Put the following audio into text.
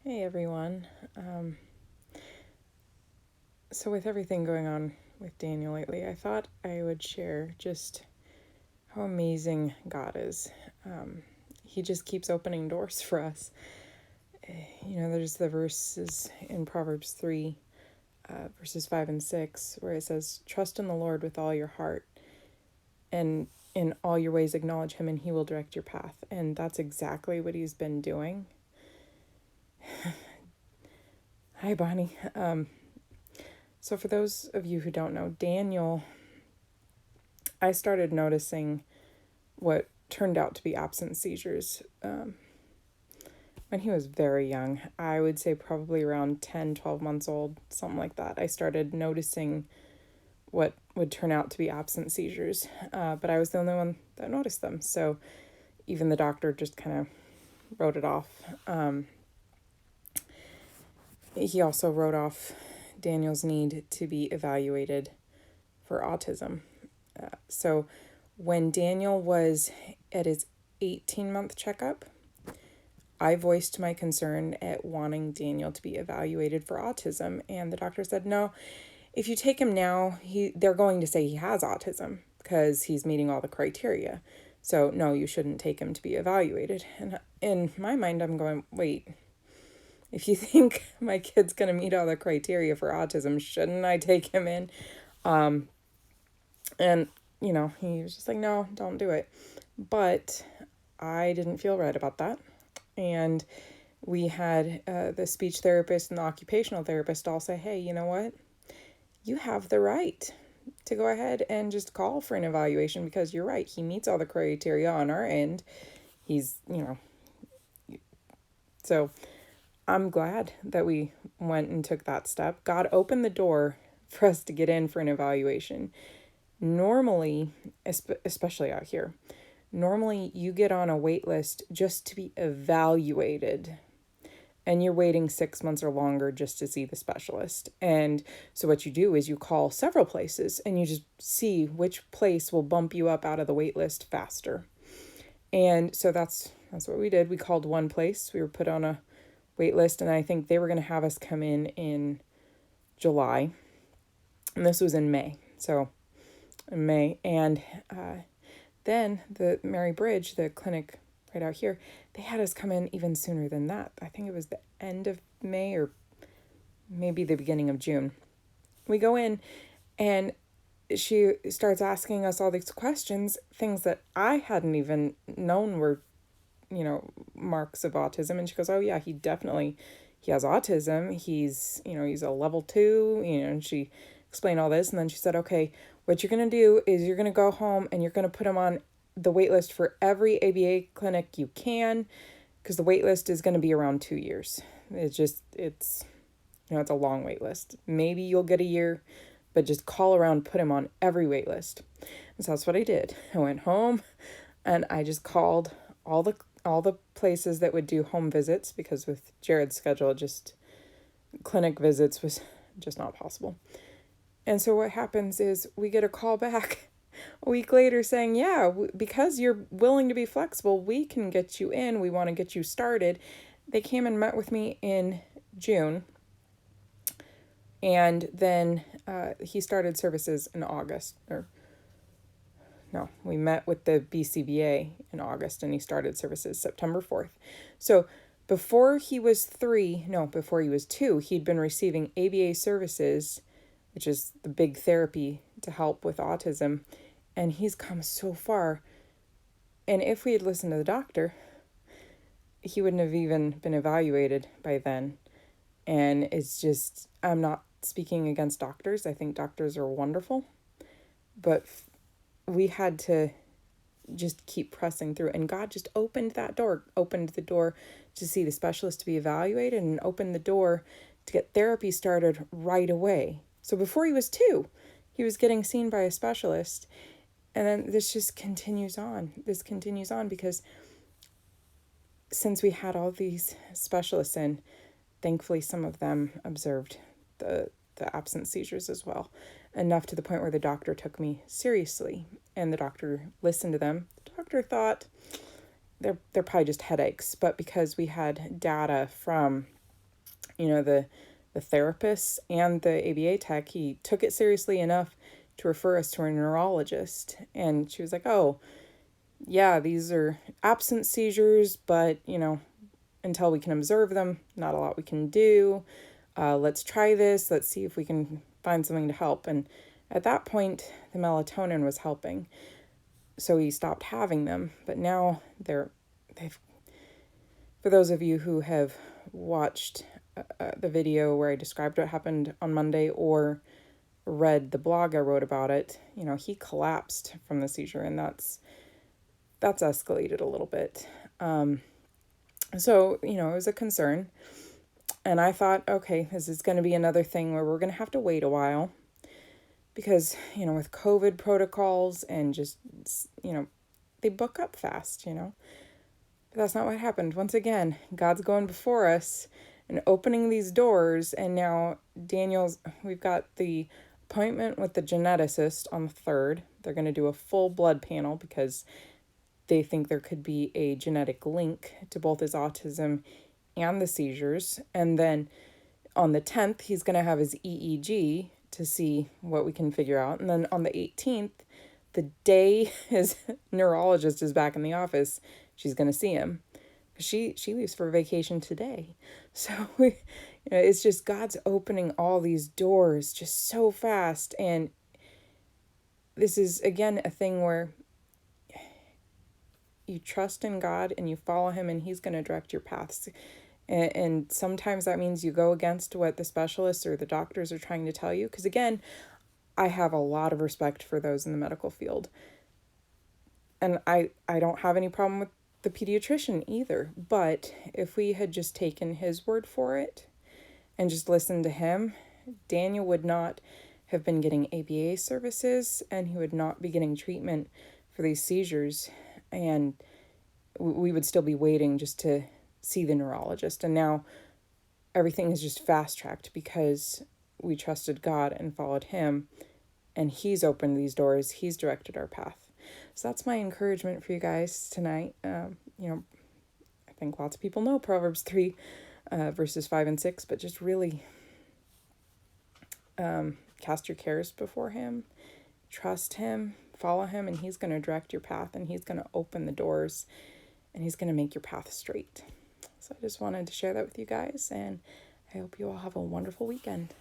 Hey everyone. So with everything going on with Daniel lately, I thought I would share just how amazing God is. He just keeps opening doors for us. There's the verses in Proverbs 3, verses 5 and 6, where it says, "Trust in the Lord with all your heart, and in all your ways acknowledge him, and he will direct your path." And that's exactly what he's been doing. Hi, Bonnie. So for those of you who don't know, Daniel, I started noticing what turned out to be absent seizures when he was very young. I would say probably around 10, 12 months old, something like that. I started noticing what would turn out to be absent seizures, but I was the only one that noticed them. So even the doctor just kind of wrote it off. He also wrote off Daniel's need to be evaluated for autism. So when Daniel was at his 18-month checkup, I voiced my concern at wanting Daniel to be evaluated for autism, and the doctor said, no, if you take him now, they're going to say he has autism because he's meeting all the criteria. So no, you shouldn't take him to be evaluated. And in my mind, I'm going, wait, if you think my kid's going to meet all the criteria for autism, shouldn't I take him in? And, he was just like, no, don't do it. But I didn't feel right about that. And we had the speech therapist and the occupational therapist all say, hey, you know what? You have the right to go ahead and just call for an evaluation because you're right. He meets all the criteria on our end. He's, so I'm glad that we went and took that step. God opened the door for us to get in for an evaluation. Normally, especially out here, normally you get on a wait list just to be evaluated, and you're waiting 6 months or longer just to see the specialist. And so what you do is you call several places and you just see which place will bump you up out of the wait list faster. And so that's what we did. We called one place. We were put on a wait list, and I think they were going to have us come in July. And this was in May. So in May. And then the Mary Bridge, the clinic right out here, they had us come in even sooner than that. I think it was the end of May or maybe the beginning of June. We go in and she starts asking us all these questions, things that I hadn't even known were, marks of autism. And she goes, oh yeah, he has autism. He's a level 2, and she explained all this. And then she said, okay, what you're going to do is you're going to go home and you're going to put him on the wait list for every ABA clinic you can, because the wait list is going to be around 2 years. It's a long wait list. Maybe you'll get a year, but just call around, put him on every wait list. And so that's what I did. I went home and I just called all the places that would do home visits, because with Jared's schedule, just clinic visits was just not possible. And so what happens is we get a call back a week later saying, yeah, because you're willing to be flexible, we can get you in. We want to get you started. They came and met with me in June. And then he started services in August. We met with the BCBA in August, and he started services September 4th. So before he was 2, he'd been receiving ABA services, which is the big therapy to help with autism. And he's come so far. And if we had listened to the doctor, he wouldn't have even been evaluated by then. And it's just, I'm not speaking against doctors. I think doctors are wonderful. But we had to just keep pressing through. And God just opened the door to see the specialist to be evaluated, and opened the door to get therapy started right away. So before he was 2, he was getting seen by a specialist. And then this just continues on. This continues on because since we had all these specialists in, thankfully some of them observed the absent seizures as well, enough to the point where the doctor took me seriously, and the doctor listened to them. The doctor thought they're probably just headaches, but because we had data from The therapist and the ABA tech, he took it seriously enough to refer us to a neurologist. And she was like, oh, yeah, these are absent seizures, but, until we can observe them, not a lot we can do. Let's try this. Let's see if we can find something to help. And at that point, the melatonin was helping. So he stopped having them. But now they've, for those of you who have watched the video where I described what happened on Monday or read the blog I wrote about it, he collapsed from the seizure, and that's escalated a little bit. So, it was a concern. And I thought, okay, this is going to be another thing where we're going to have to wait a while because, with COVID protocols and just, they book up fast, But that's not what happened. Once again, God's going before us and opening these doors. And now we've got the appointment with the geneticist on the 3rd. They're going to do a full blood panel because they think there could be a genetic link to both his autism and the seizures. And then on the 10th, he's going to have his EEG to see what we can figure out. And then on the 18th, the day his neurologist is back in the office, she's going to see him. She leaves for vacation today. So it's just God's opening all these doors just so fast. And this is, again, a thing where you trust in God and you follow him, and he's going to direct your paths. And sometimes that means you go against what the specialists or the doctors are trying to tell you. Because again, I have a lot of respect for those in the medical field. And I don't have any problem with the pediatrician either. But if we had just taken his word for it and just listened to him, Daniel would not have been getting ABA services, and he would not be getting treatment for these seizures. And we would still be waiting just to see the neurologist. And now everything is just fast-tracked because we trusted God and followed him, and he's opened these doors. He's directed our path. So that's my encouragement for you guys tonight. I think lots of people know Proverbs 3, verses 5 and 6, but just really cast your cares before him, trust him, follow him, and he's going to direct your path, and he's going to open the doors, and he's going to make your path straight. So I just wanted to share that with you guys, and I hope you all have a wonderful weekend.